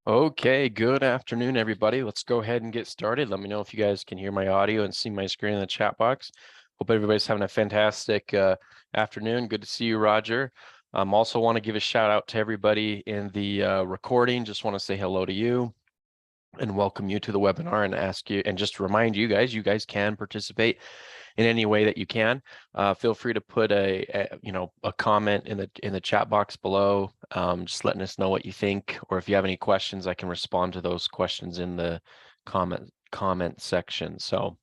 Okay, good afternoon, everybody. Let's go ahead and get started. Let me know if you guys can hear my audio and see my screen in the chat box. Hope everybody's having a fantastic afternoon. Good to see you, Roger. Also want to give a shout out to everybody in the recording. Just want to say hello to you and welcome you to the webinar and ask you and just remind you guys can participate in any way that you can. Feel free to put a comment in the chat box below, just letting us know what you think, or if you have any questions, I can respond to those questions in the comment section. So,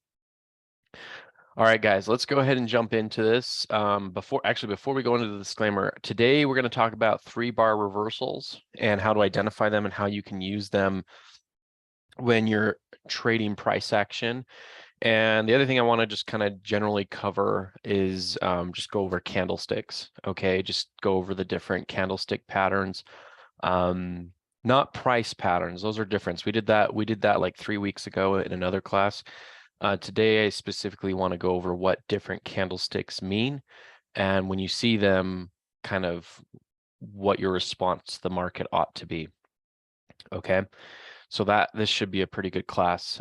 all right, guys, let's go ahead and jump into this. Before we go into the disclaimer, today we're going to talk about 3-bar reversals and how to identify them and how you can use them when you're trading price action. And the other thing I want to just kind of generally cover is just go over candlesticks. Okay, just go over the different candlestick patterns, not price patterns. Those are different. We did that like 3 weeks ago in another class. Today I specifically want to go over what different candlesticks mean, and when you see them, kind of what your response to the market ought to be. Okay, so this should be a pretty good class.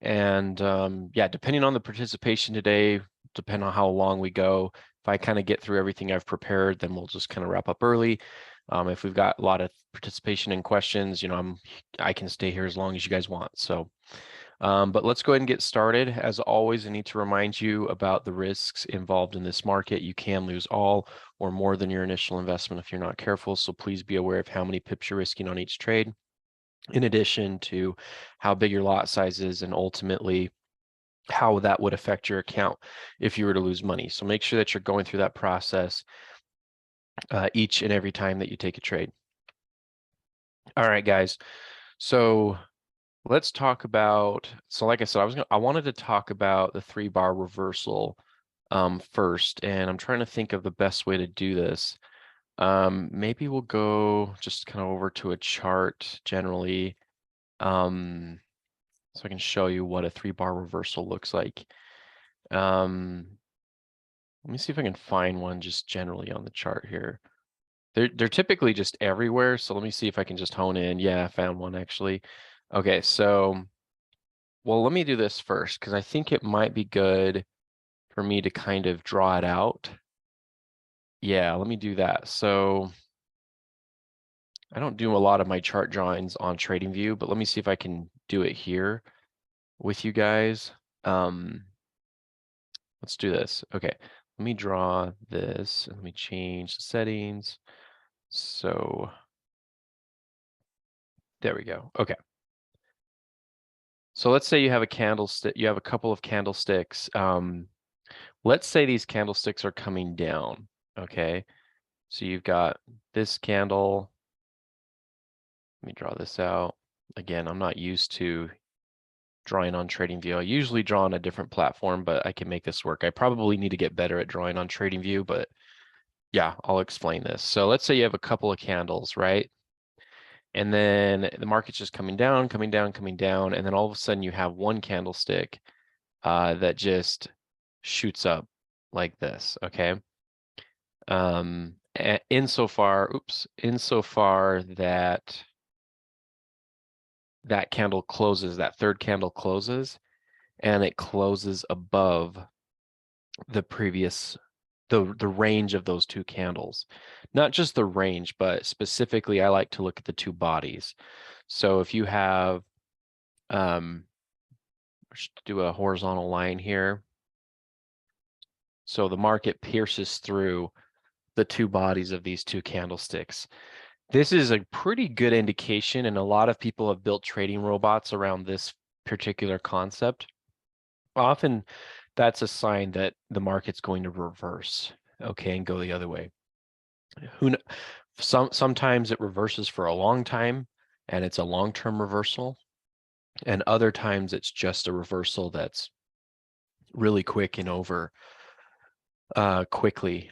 Yeah, depending on the participation today, depending on how long we go, if I kind of get through everything I've prepared, then we'll just kind of wrap up early. If we've got a lot of participation and questions, I can stay here as long as you guys want. So, but let's go ahead and get started. As always, I need to remind you about the risks involved in this market. You can lose all or more than your initial investment if you're not careful. So please be aware of how many pips you're risking on each trade, in addition to how big your lot size is and ultimately how that would affect your account if you were to lose money. So make sure that you're going through that process each and every time that you take a trade. All right, guys. So let's talk about, so like I said, I wanted to talk about the 3-bar reversal first, and I'm trying to think of the best way to do this. Maybe we'll go just kind of over to a chart generally. So I can show you what a 3-bar reversal looks like. Let me see if I can find one just generally on the chart here. They're typically just everywhere, so let me see if I can just hone in. Yeah, I found one actually. Okay, so, well, let me do this first because I think it might be good for me to kind of draw it out. Yeah, let me do that. So I don't do a lot of my chart drawings on TradingView, but let me see if I can do it here with you guys. Let's do this. Okay, let me draw this and let me change the settings. So there we go. Okay. So let's say you have a candlestick, you have a couple of candlesticks. Let's say these candlesticks are coming down. Okay. So you've got this candle. Let me draw this out. Again, I'm not used to drawing on TradingView. I usually draw on a different platform, but I can make this work. I probably need to get better at drawing on TradingView, but yeah, I'll explain this. So let's say you have a couple of candles, right? And then the market's just coming down, coming down, coming down, and then all of a sudden you have one candlestick that just shoots up like this, okay? Insofar that that candle closes, that third candle closes, and it closes above the previous, the range of those two candles. Not just the range, but specifically I like to look at the two bodies. So if you have, let's do a horizontal line here. So the market pierces through the two bodies of these two candlesticks. This is a pretty good indication, and a lot of people have built trading robots around this particular concept. Often that's a sign that the market's going to reverse, okay, and go the other way. Sometimes it reverses for a long time and it's a long-term reversal, and other times it's just a reversal that's really quick and over quickly.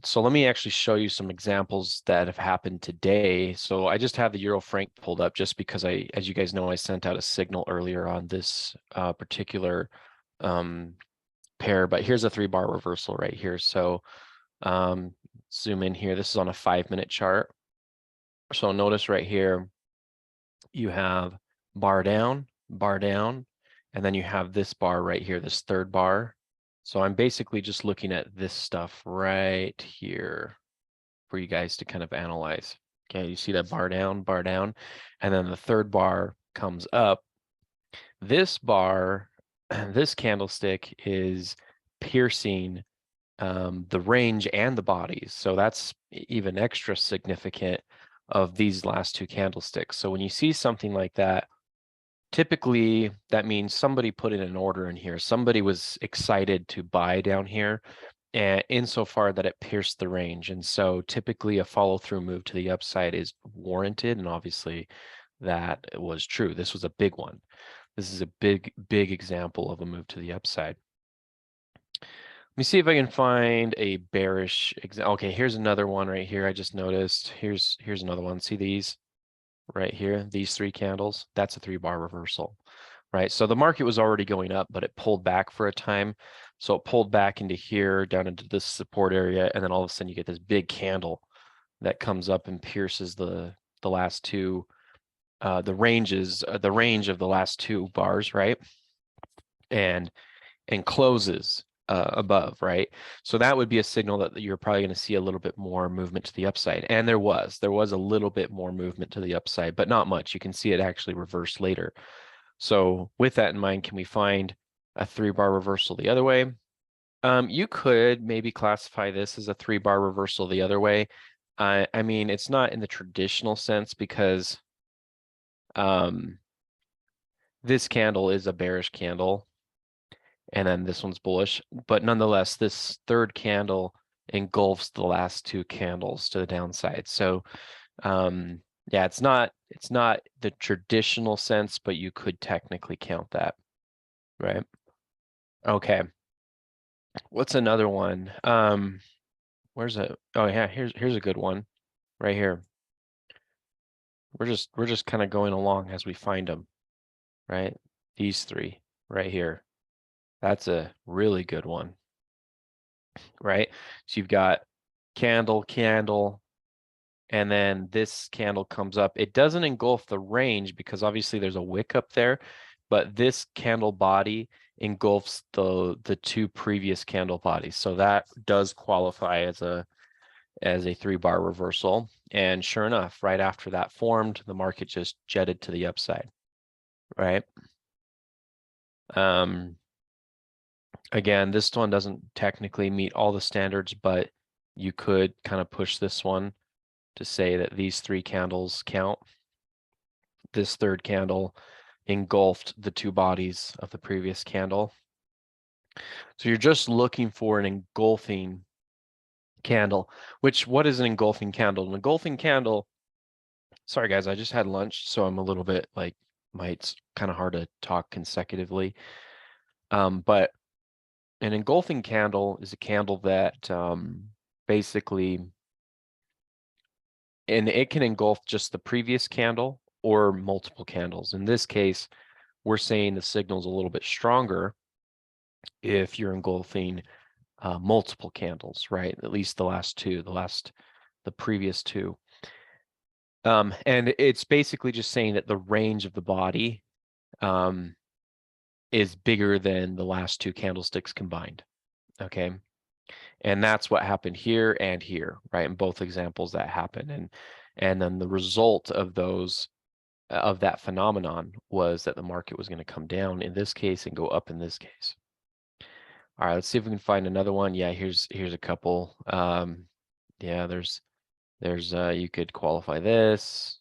So let me actually show you some examples that have happened today. So I just have the Euro Franc pulled up just because as you guys know, I sent out a signal earlier on this particular pair, but here's a 3-bar reversal right here. So zoom in here. This is on a 5-minute chart. So notice right here, you have bar down, and then you have this bar right here, this third bar. So I'm basically just looking at this stuff right here for you guys to kind of analyze. Okay, you see that bar down, and then the third bar comes up. This bar, this candlestick is piercing the range and the bodies. So that's even extra significant of these last two candlesticks. So when you see something like that, typically that means somebody put in an order in here. Somebody was excited to buy down here, and insofar that it pierced the range. And so typically a follow through move to the upside is warranted. And obviously that was true. This was a big one. This is a big example of a move to the upside. Let me see if I can find a bearish example. Okay, here's another one right here. I just noticed. Here's another one. See these right here? These three candles. That's a 3-bar reversal, right? So the market was already going up, but it pulled back for a time. So it pulled back into here, down into this support area, and then all of a sudden you get this big candle that comes up and pierces the last two, the range of the last two bars, right? And closes above, right? So that would be a signal that you're probably going to see a little bit more movement to the upside. And there was a little bit more movement to the upside, but not much. You can see it actually reversed later. So with that in mind, can we find a 3-bar reversal the other way? You could maybe classify this as a 3-bar reversal the other way. I mean, it's not in the traditional sense because this candle is a bearish candle, and then this one's bullish, but nonetheless, this third candle engulfs the last two candles to the downside. So yeah, it's not the traditional sense, but you could technically count that, right? Okay. What's another one? Where's it? Oh yeah, here's a good one right here. We're just kind of going along as we find them, right? These three right here. That's a really good one, right? So you've got candle, and then this candle comes up. It doesn't engulf the range because obviously there's a wick up there, but this candle body engulfs the two previous candle bodies. So that does qualify as a 3-bar reversal. And sure enough, right after that formed, the market just jetted to the upside, right? Again, this one doesn't technically meet all the standards, but you could kind of push this one to say that these three candles count. This third candle engulfed the two bodies of the previous candle. So you're just looking for an engulfing candle, what is an engulfing candle? An engulfing candle, sorry guys, I just had lunch, so I'm a little bit like, it's kind of hard to talk consecutively. But an engulfing candle is a candle that basically, and it can engulf just the previous candle or multiple candles. In this case, we're saying the signal's a little bit stronger if you're engulfing multiple candles, right? At least the last two, the previous two. And it's basically just saying that the range of the body is bigger than the last two candlesticks combined, okay? And that's what happened here and here, right? In both examples that happened. And then the result of that phenomenon was that the market was going to come down in this case and go up in this case. All right, let's see if we can find another one. Yeah, here's a couple. Yeah, there's you could qualify this.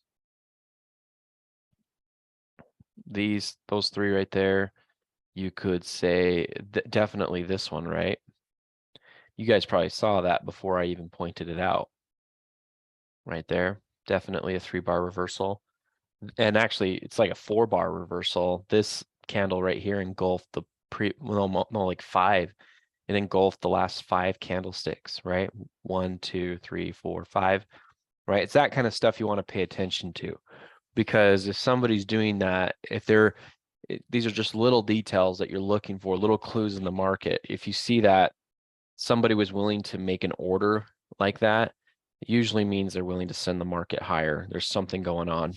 Those three right there. You could say definitely this one, right? You guys probably saw that before I even pointed it out. Right there, definitely a 3-bar reversal. And actually, it's like a 4-bar reversal. This candle right here engulfed the like 5. It engulfed the last 5 candlesticks, right? 1, 2, 3, 4, 5, right? It's that kind of stuff you want to pay attention to, because if somebody's doing that, these are just little details that you're looking for, little clues in the market. If you see that somebody was willing to make an order like that, it usually means they're willing to send the market higher. There's something going on.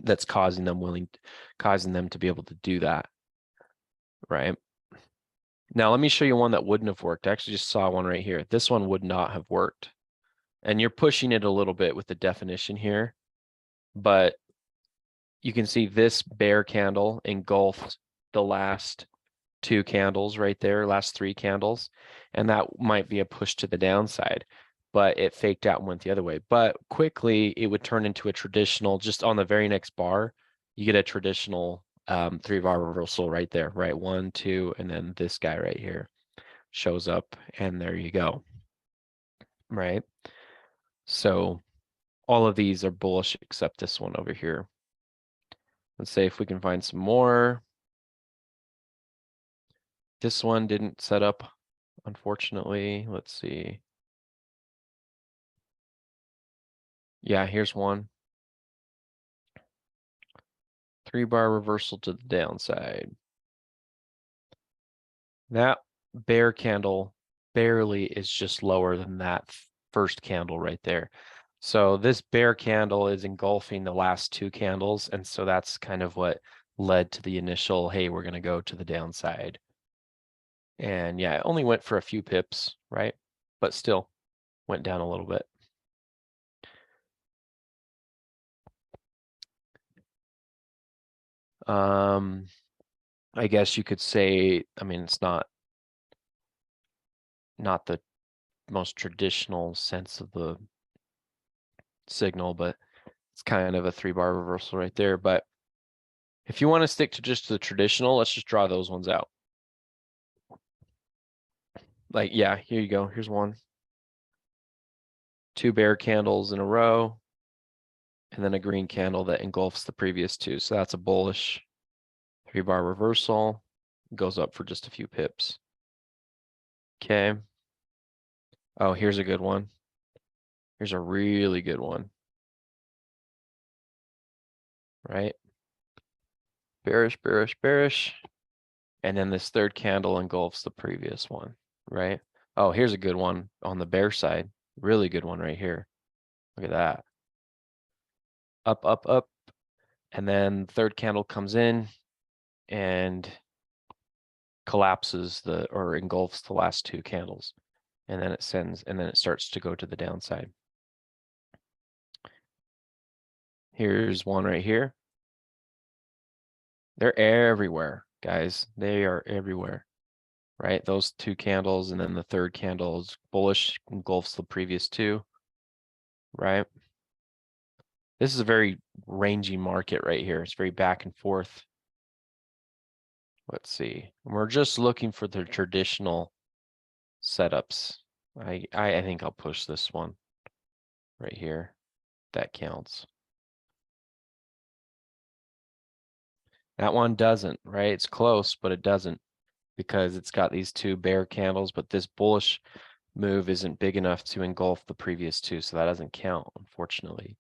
that's causing them to be able to do that, right? Now, let me show you one that wouldn't have worked. I actually just saw one right here. This one would not have worked. And you're pushing it a little bit with the definition here, but you can see this bear candle engulfed the last two candles right there, last three candles, and that might be a push to the downside, but it faked out and went the other way. But quickly, it would turn into a traditional, just on the very next bar, you get a traditional 3-bar reversal right there, right? 1, 2, and then this guy right here shows up, and there you go, right? So all of these are bullish except this one over here. Let's say if we can find some more. This one didn't set up, unfortunately. Let's see. Yeah, here's one. 3-bar reversal to the downside. That bear candle barely is just lower than that first candle right there. So this bear candle is engulfing the last two candles, and so that's kind of what led to the initial, hey, we're going to go to the downside. And yeah, it only went for a few pips, right? But still went down a little bit. I guess you could say, I mean, it's not the most traditional sense of the signal, but it's kind of a 3-bar reversal right there. But if you want to stick to just the traditional, let's just draw those ones out. Like, yeah, here you go. Here's one. 2 bear candles in a row, and then a green candle that engulfs the previous two. So that's a bullish 3-bar reversal. Goes up for just a few pips. Okay. Oh, here's a good one. Here's a really good one. Right? Bearish, bearish, bearish. And then this third candle engulfs the previous one, right? Oh, here's a good one on the bear side. Really good one right here. Look at that. Up, up, up. And then third candle comes in and collapses or engulfs the last two candles. And then it starts to go to the downside. Here's one right here. They're everywhere, guys. They are everywhere, right? Those two candles, and then the third candle is bullish, engulfs the previous two, right? This is a very rangy market right here. It's very back and forth. Let's see. We're just looking for the traditional setups. I think I'll push this one right here. That counts. That one doesn't, right? It's close, but it doesn't because it's got these two bear candles, but this bullish move isn't big enough to engulf the previous two, so that doesn't count, unfortunately.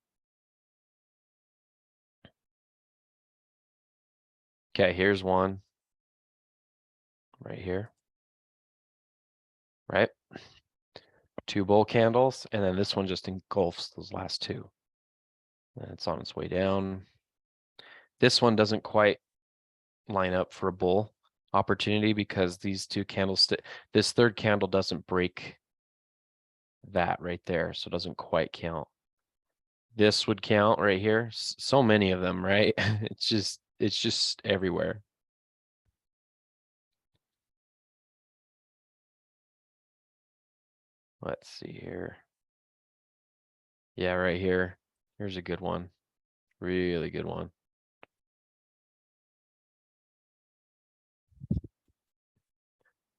Okay, here's one right here, right? 2 bull candles, and then this one just engulfs those last two. And it's on its way down. This one doesn't quite line up for a bull opportunity because these two candles, this third candle doesn't break that right there, so it doesn't quite count. This would count right here. So many of them, right? It's just everywhere. Let's see here. Yeah, right here. Here's a good one. Really good one.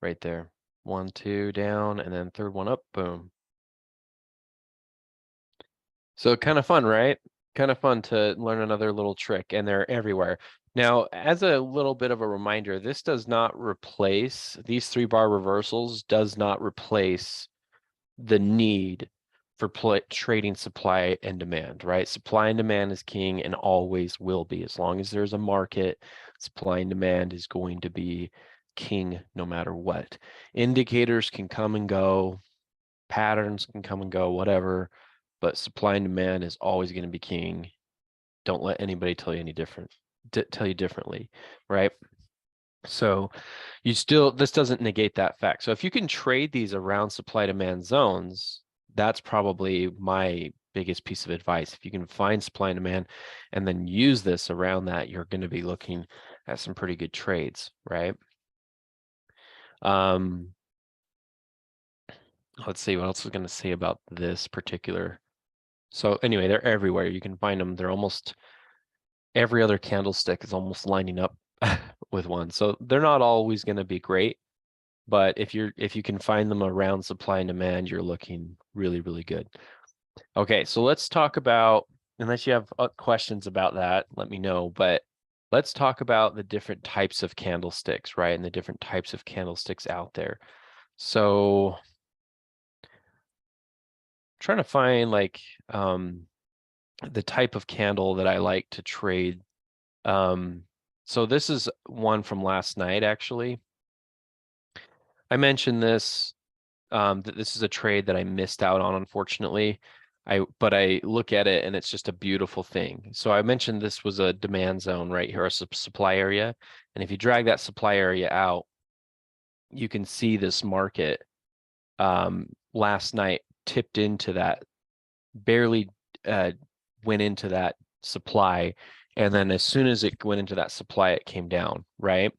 Right there. 1, 2 down, and then third one up. Boom. So kind of fun, right? Kind of fun to learn another little trick, and they're everywhere. Now, as a little bit of a reminder, this does not replace, these 3-bar reversals does not replace the need for trading supply and demand, right? Supply and demand is king and always will be. As long as there's a market, supply and demand is going to be king no matter what. Indicators can come and go, patterns can come and go, whatever, but supply and demand is always going to be king Don't let anybody tell you any different, tell you differently, right? So this doesn't negate that fact. So if you can trade these around supply demand zones, that's probably my biggest piece of advice. If you can find supply and demand and then use this around that, you're going to be looking at some pretty good trades, right? Let's see what else I was going to say about this particular. So anyway, they're everywhere. You can find them. They're almost every other candlestick is almost lining up with one. So they're not always going to be great, but if you can find them around supply and demand, you're looking really, really good. Okay, so let's talk about, unless you have questions about that, let me know, but let's talk about the different types of candlesticks, right? And the different types of candlesticks out there. So trying to find like the type of candle that I like to trade. So this is one from last night, actually. I mentioned this, that this is a trade that I missed out on, unfortunately. But I look at it and it's just a beautiful thing. So I mentioned this was a demand zone right here, a supply area. And if you drag that supply area out, you can see this market last night tipped into that, barely went into that supply. And then as soon as it went into that supply, it came down, right?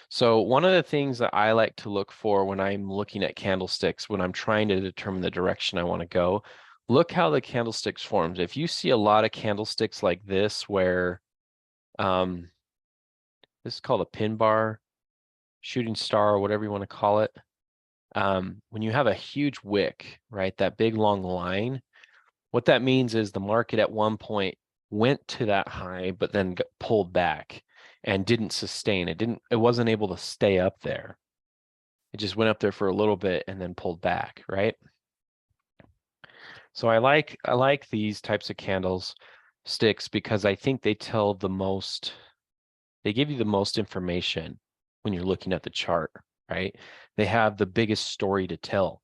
So one of the things that I like to look for when I'm looking at candlesticks, when I'm trying to determine the direction I want to go, look how the candlesticks forms. If you see a lot of candlesticks like this, where this is called a pin bar, shooting star, or whatever you want to call it. When you have a huge wick, right, that big long line, what that means is the market at one point went to that high, but then got pulled back and didn't sustain. It wasn't able to stay up there. It just went up there for a little bit and then pulled back, right? So I like these types of candles sticks because I think they tell the most, they give you the most information when you're looking at the chart, right? They have the biggest story to tell,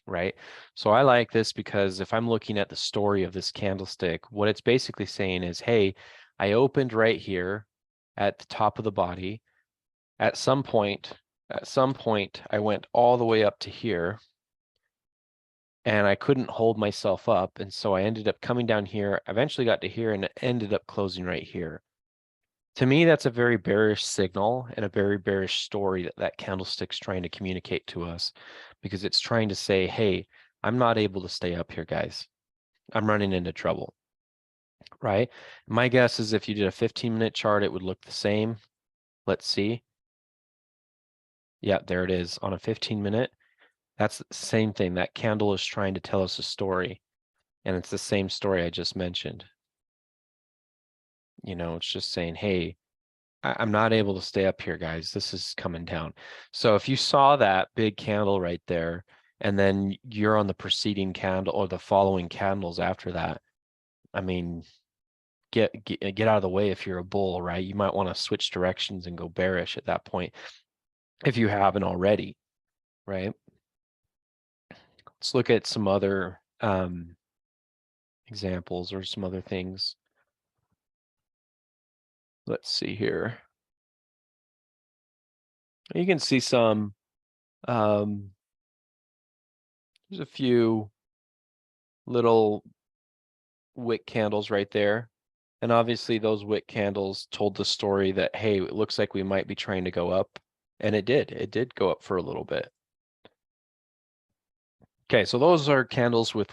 right? So I like this because if I'm looking at the story of this candlestick, what it's basically saying is, hey, I opened right here at the top of the body. At some point, I went all the way up to here and I couldn't hold myself up. And so I ended up coming down here, eventually got to here and ended up closing right here. To me, that's a very bearish signal and a very bearish story that that candlestick's trying to communicate to us, because it's trying to say, hey, I'm not able to stay up here, guys. I'm running into trouble, right? My guess is if you did a 15-minute chart, it would look the same. Let's see. Yeah, there it is on a 15-minute. That's the same thing. That candle is trying to tell us a story, and it's the same story I just mentioned. You know, it's just saying, hey, I'm not able to stay up here, guys. This is coming down. So if you saw that big candle right there, and then you're on the preceding candle or the following candles after that, I mean, get out of the way if you're a bull, right? You might want to switch directions and go bearish at that point if you haven't already, right? Let's look at some other examples or some other things. Let's see here. You can see some, there's a few little wick candles right there. And obviously those wick candles told the story that, hey, it looks like we might be trying to go up. And it did go up for a little bit. Okay, so those are candles with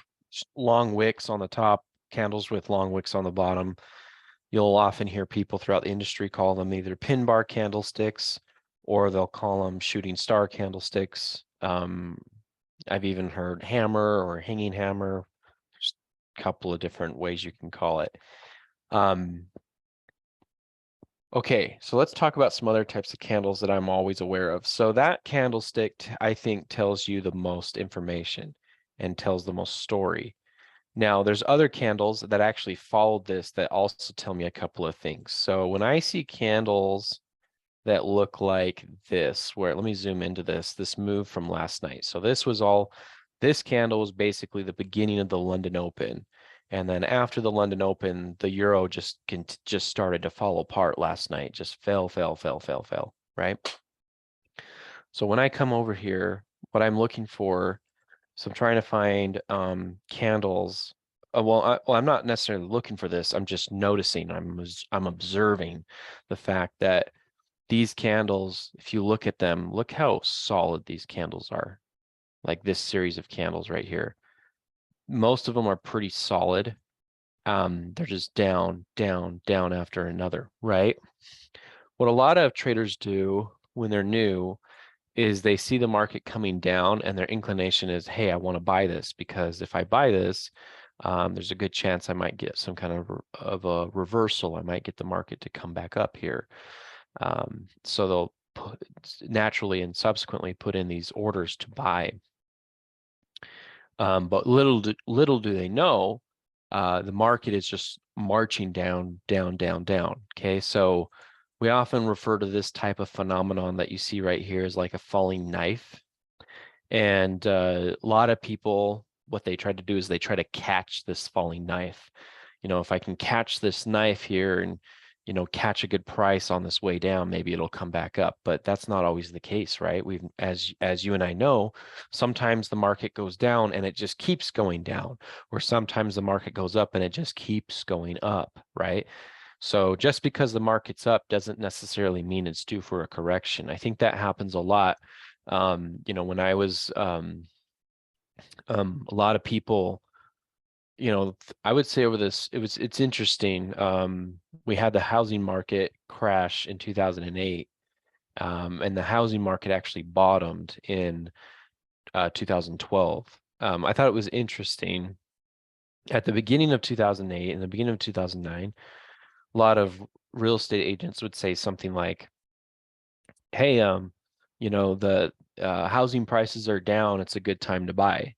long wicks on the top, candles with long wicks on the bottom. You'll often hear people throughout the industry call them either pin bar candlesticks, or they'll call them shooting star candlesticks. I've even heard hammer or hanging hammer. There's a couple of different ways you can call it. Okay, so let's talk about some other types of candles that I'm always aware of. So that candlestick, I think, tells you the most information and tells the most story. Now, there's other candles that actually followed this that also tell me a couple of things. So when I see candles that look like this, where, let me zoom into this move from last night. So this candle was basically the beginning of the London Open. And then after the London Open, the euro just started to fall apart last night. Just fell, right? So when I come over here, what I'm looking for, so I'm trying to find candles. I'm not necessarily looking for this. I'm just noticing. I'm observing the fact that these candles, if you look at them, look how solid these candles are. Like this series of candles right here. Most of them are pretty solid. They're just down, down, down after another, right? What a lot of traders do when they're new is they see the market coming down and their inclination is, hey, I want to buy this because if I buy this, there's a good chance I might get some kind of a reversal. I might get the market to come back up here. So they'll naturally and subsequently put in these orders to buy. But little do they know, the market is just marching down, down, down, down. Okay, so we often refer to this type of phenomenon that you see right here as like a falling knife. And a lot of people, what they try to do is they try to catch this falling knife. You know, if I can catch this knife here and, you know, catch a good price on this way down, maybe it'll come back up. But that's not always the case, right? We've, as you and I know, sometimes the market goes down and it just keeps going down, or sometimes the market goes up and it just keeps going up, right? So just because the market's up doesn't necessarily mean it's due for a correction. I think that happens a lot. You know, when I was a lot of people, you know, I would say over this, it's interesting. We had the housing market crash in 2008, and the housing market actually bottomed in 2012. I thought it was interesting. At the beginning of 2008 and the beginning of 2009, a lot of real estate agents would say something like, hey, you know, the housing prices are down, it's a good time to buy.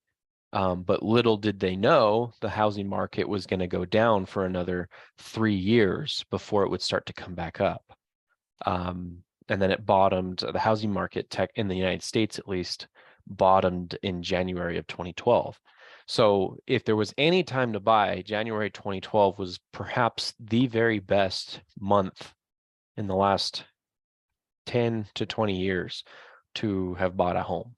But little did they know the housing market was going to go down for another 3 years before it would start to come back up. And then it bottomed, the housing market in the United States at least, bottomed in January of 2012. So if there was any time to buy, January 2012 was perhaps the very best month in the last 10 to 20 years to have bought a home.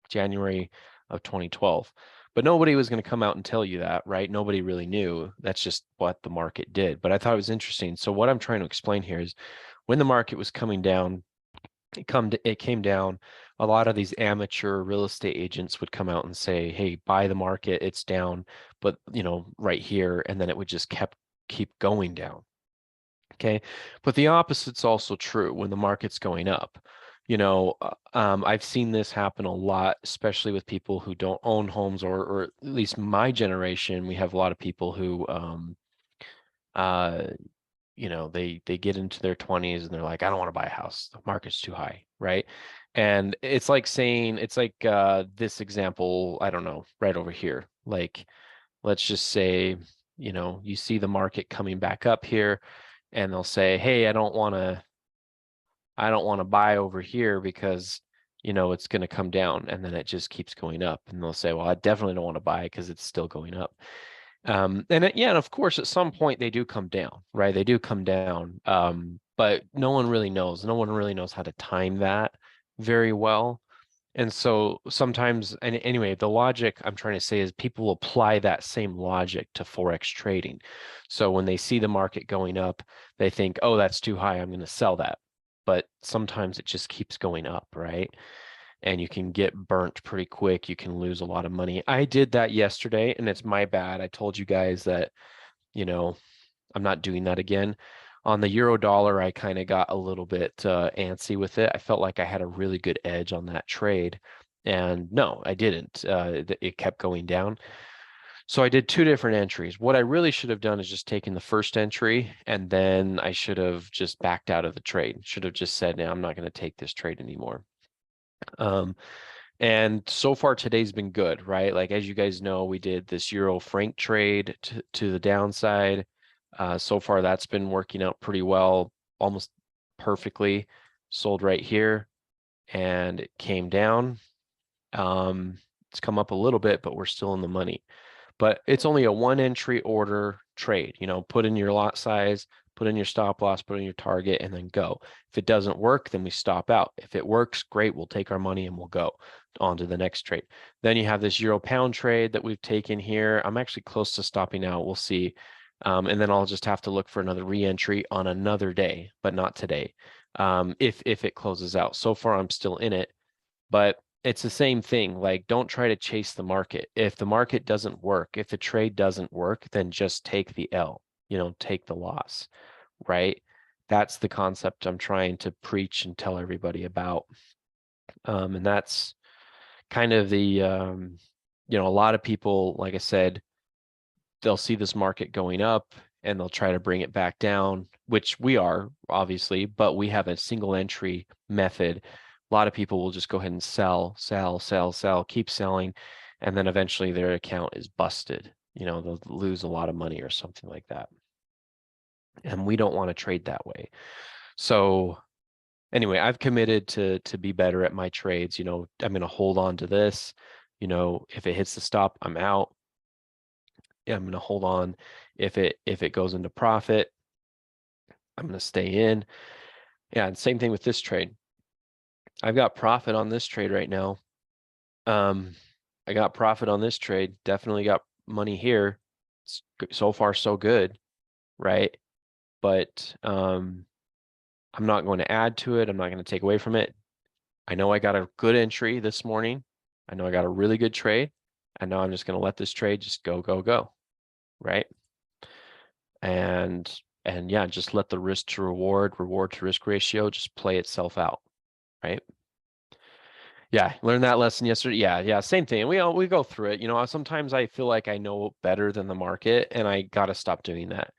January of 2012. But nobody was going to come out and tell you that, right? Nobody really knew. That's just what the market did. But I thought it was interesting. So what I'm trying to explain here is when the market was coming down, it came down. A lot of these amateur real estate agents would come out and say, hey, buy the market, it's down, but you know, right here, and then it would just keep going down. Okay, but the opposite's also true when the market's going up. You know, I've seen this happen a lot, especially with people who don't own homes, or at least my generation. We have a lot of people who, uh, you know, they get into their 20s and they're like, I don't want to buy a house. The market's too high, right? And it's like saying, it's like this example, I don't know, right over here. Like, let's just say, you know, you see the market coming back up here, and they'll say, hey, I don't want to buy over here because, you know, it's going to come down, and then it just keeps going up. And they'll say, well, I definitely don't want to buy because it's still going up. Yeah, and of course, at some point they do come down, right? They do come down, but no one really knows. No one really knows how to time that very well. And so sometimes, and anyway, the logic I'm trying to say is people apply that same logic to Forex trading. So when they see the market going up, they think, oh, that's too high, I'm going to sell that. But sometimes it just keeps going up, right? And you can get burnt pretty quick. You can lose a lot of money. I did that yesterday, and it's my bad. I told you guys that, you know, I'm not doing that again. On the euro dollar, I kind of got a little bit antsy with it. I felt like I had a really good edge on that trade. And no, I didn't. It kept going down. So I did 2 different entries. What I really should have done is just taken the first entry, and then I should have just backed out of the trade. Should have just said, no, I'm not going to take this trade anymore. And so far today's been good, right? Like, as you guys know, we did this euro franc trade to the downside. So far that's been working out pretty well, almost perfectly. Sold right here and it came down. It's come up a little bit, but we're still in the money. but it's only a one entry order trade. Put in your lot size, put in your stop loss, put in your target, and then go. If it doesn't work, then we stop out. If it works, great, we'll take our money and we'll go on to the next trade. Then you have this euro pound trade that we've taken here. I'm actually close to stopping out. We'll see. And then I'll just have to look for another re-entry on another day, but not today. If it closes out. So far, I'm still in it, but it's the same thing. Like, don't try to chase the market. If the market doesn't work, if the trade doesn't work, then just take the L, take the loss, right? That's the concept I'm trying to preach and tell everybody about. And that's kind of the, a lot of people, like I said, they'll see this market going up and they'll try to bring it back down, which we are obviously, but we have a single entry method. A lot of people will just go ahead and sell, keep selling, and then eventually their account is busted. They'll lose a lot of money or something like that. And we don't want to trade that way. So anyway, I've committed to be better at my trades. I'm going to hold on to this. If it hits the stop, I'm out. I'm going to hold on. If it goes into profit, I'm going to stay in. Yeah, and same thing with this trade. I've got profit on this trade right now. I got profit on this trade. Definitely got money here. So far, so good, right? But I'm not going to add to it. I'm not going to take away from it. I know I got a good entry this morning. I know I got a really good trade. And now I'm just going to let this trade just go, right? And yeah, just let the risk to reward to risk ratio just play itself out, right? Yeah, learned that lesson yesterday. Yeah, same thing. We go through it. Sometimes I feel like I know better than the market, and I got to stop doing that.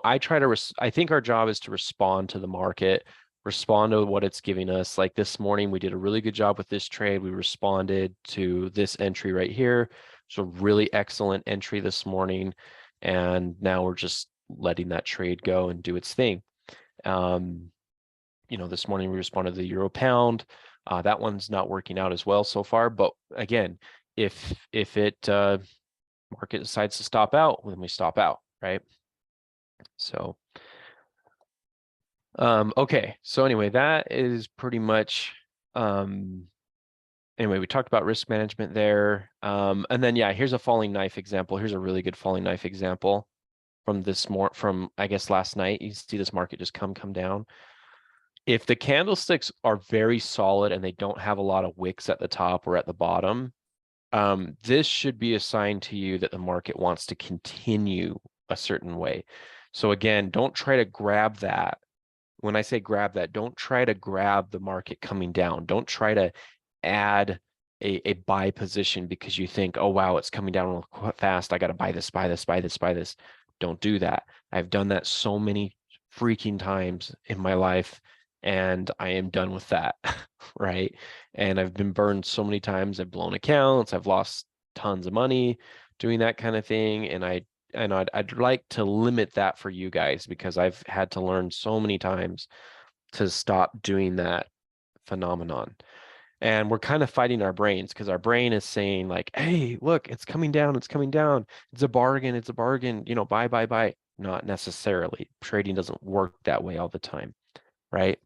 I think our job is to respond to the market, respond to what it's giving us. Like this morning, we did a really good job with this trade. We responded to this entry right here. It's a really excellent entry this morning, and now we're just letting that trade go and do its thing. This morning we responded to the euro pound. That one's not working out as well so far, but again, if it market decides to stop out, then we stop out, right? So okay, so anyway, that is pretty much anyway, we talked about risk management there. And then yeah, here's a falling knife example. Here's a really good falling knife example from I guess last night. You see this market just come down. If the candlesticks are very solid and they don't have a lot of wicks at the top or at the bottom, this should be a sign to you that the market wants to continue a certain way. So again, don't try to grab that. When I say grab that, don't try to grab the market coming down. Don't try to add a buy position because you think, oh, wow, it's coming down real fast. I got to buy this. Don't do that. I've done that so many freaking times in my life, and I am done with that, right? And I've been burned so many times. I've blown accounts. I've lost tons of money doing that kind of thing. And I'd like to limit that for you guys because I've had to learn so many times to stop doing that phenomenon. And we're kind of fighting our brains because our brain is saying like, hey, look, it's coming down. It's a bargain. Buy. Not necessarily. Trading doesn't work that way all the time, right?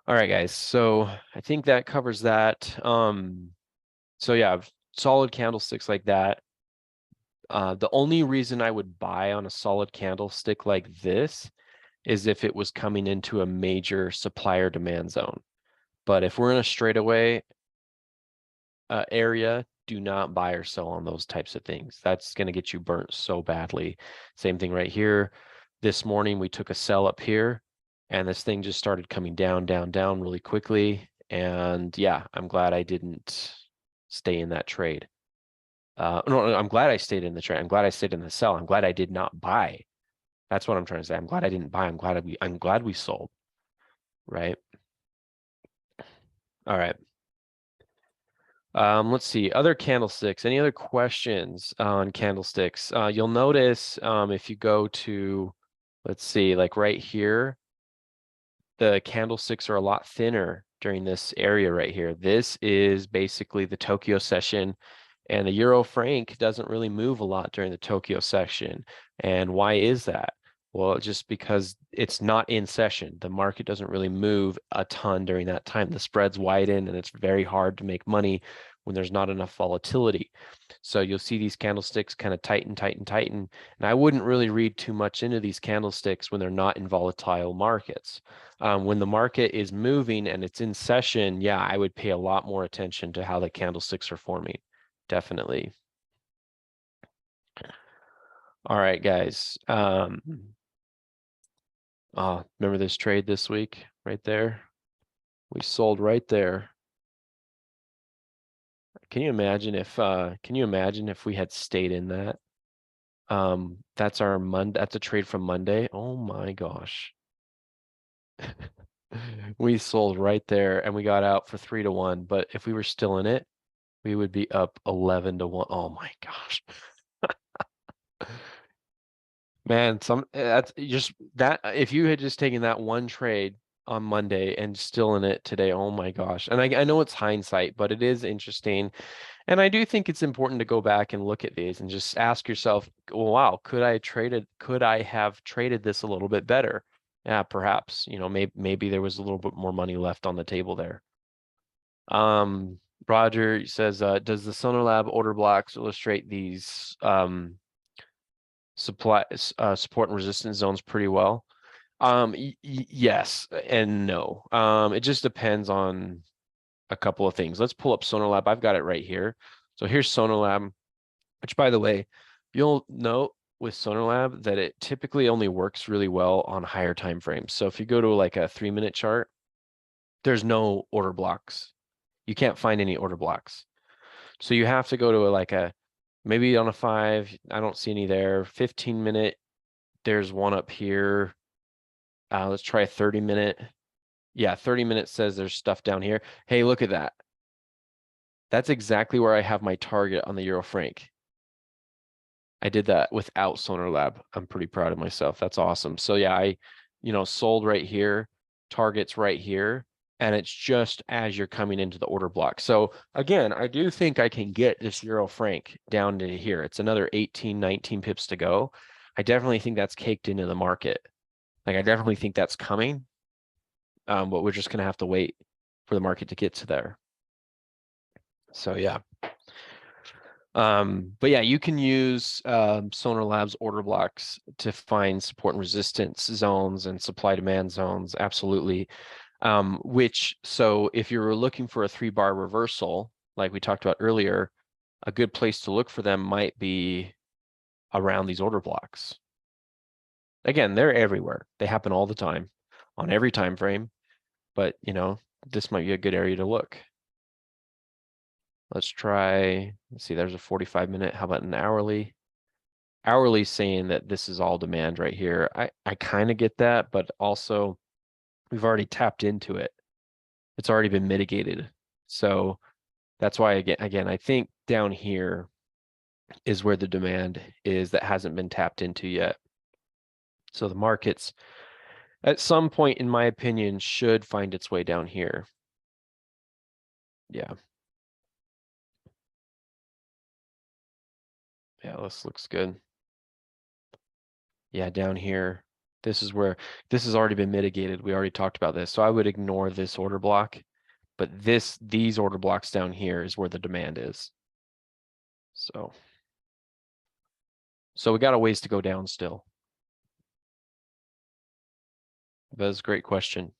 All right, guys. So I think that covers that. So yeah, solid candlesticks like that. The only reason I would buy on a solid candlestick like this is if it was coming into a major supplier demand zone. But if we're in a straightaway area, do not buy or sell on those types of things. That's going to get you burnt so badly. Same thing right here. This morning, we took a sell up here, and this thing just started coming down really quickly. And yeah, I'm glad I didn't stay in that trade. No, I'm glad I stayed in the trade. I'm glad I stayed in the sell. I'm glad I did not buy. That's what I'm trying to say. I'm glad I didn't buy. I'm glad we sold. Right. All right. Let's see, other candlesticks. Any other questions on candlesticks? You'll notice if you go to, let's see, like right here, the candlesticks are a lot thinner during this area right here. This is basically the Tokyo session. And the euro franc doesn't really move a lot during the Tokyo session. And why is that? Well, just because it's not in session. The market doesn't really move a ton during that time. The spreads widen and it's very hard to make money when there's not enough volatility. So you'll see these candlesticks kind of tighten, tighten, tighten. And I wouldn't really read too much into these candlesticks when they're not in volatile markets. When the market is moving and it's in session, yeah, I would pay a lot more attention to how the candlesticks are forming. Definitely. All right, guys. Remember this trade this week right there? We sold right there. Can you imagine if we had stayed in that? That's our Monday, that's a trade from Monday. Oh my gosh. We sold right there and we got out for 3-1, but if we were still in it, we would be up 11-1. Oh my gosh. Man, that's just that if you had just taken that one trade on Monday and still in it today, oh my gosh. And I know it's hindsight, but it is interesting. And I do think it's important to go back and look at these and just ask yourself, well, wow, could I have traded this a little bit better? Yeah, perhaps, maybe there was a little bit more money left on the table there. Roger says, does the SonarLab order blocks illustrate these support and resistance zones pretty well? Yes and no. It just depends on a couple of things. Let's pull up SonarLab. I've got it right here. So here's SonarLab, which by the way, you'll note with SonarLab that it typically only works really well on higher time frames. So if you go to like a 3-minute chart, there's no order blocks. You can't find any order blocks. So you have to go to maybe on a 5, I don't see any there. 15-minute, there's one up here. Let's try a 30-minute. Yeah, 30 minutes says there's stuff down here. Hey, look at that. That's exactly where I have my target on the Euro franc. I did that without SonarLab. I'm pretty proud of myself. That's awesome. So yeah, I sold right here, targets right here, and it's just as you're coming into the order block. So again, I do think I can get this Euro franc down to here. It's another 18, 19 pips to go. I definitely think that's caked into the market. Like I definitely think that's coming. But we're just gonna have to wait for the market to get to there. So yeah. But yeah, you can use SonarLab's order blocks to find support and resistance zones and supply demand zones. Absolutely. So if you're looking for a 3-bar reversal, like we talked about earlier, a good place to look for them might be around these order blocks. Again, they're everywhere. They happen all the time on every time frame, but this might be a good area to look. Let's see, there's a 45-minute. How about an hourly? Hourly saying that this is all demand right here. I kind of get that, but also we've already tapped into it. It's already been mitigated. So that's why, again, I think down here is where the demand is that hasn't been tapped into yet. So the markets, at some point, in my opinion, should find its way down here. Yeah. Yeah, this looks good. Yeah, down here, this has already been mitigated. We already talked about this. So I would ignore this order block, but these order blocks down here is where the demand is. So we got a ways to go down still. That's a great question.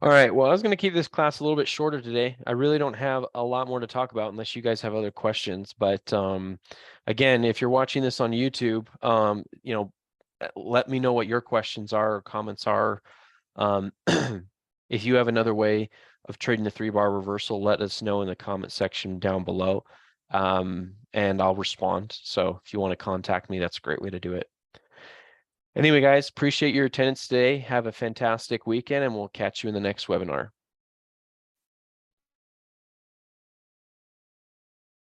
All right, well, I was going to keep this class a little bit shorter today. I really don't have a lot more to talk about unless you guys have other questions. But again, if you're watching this on YouTube, let me know what your questions are or comments are. If you have another way of trading the 3-bar reversal, let us know in the comment section down below, and I'll respond. So if you want to contact me, that's a great way to do it. Anyway, guys, appreciate your attendance today. Have a fantastic weekend, and we'll catch you in the next webinar.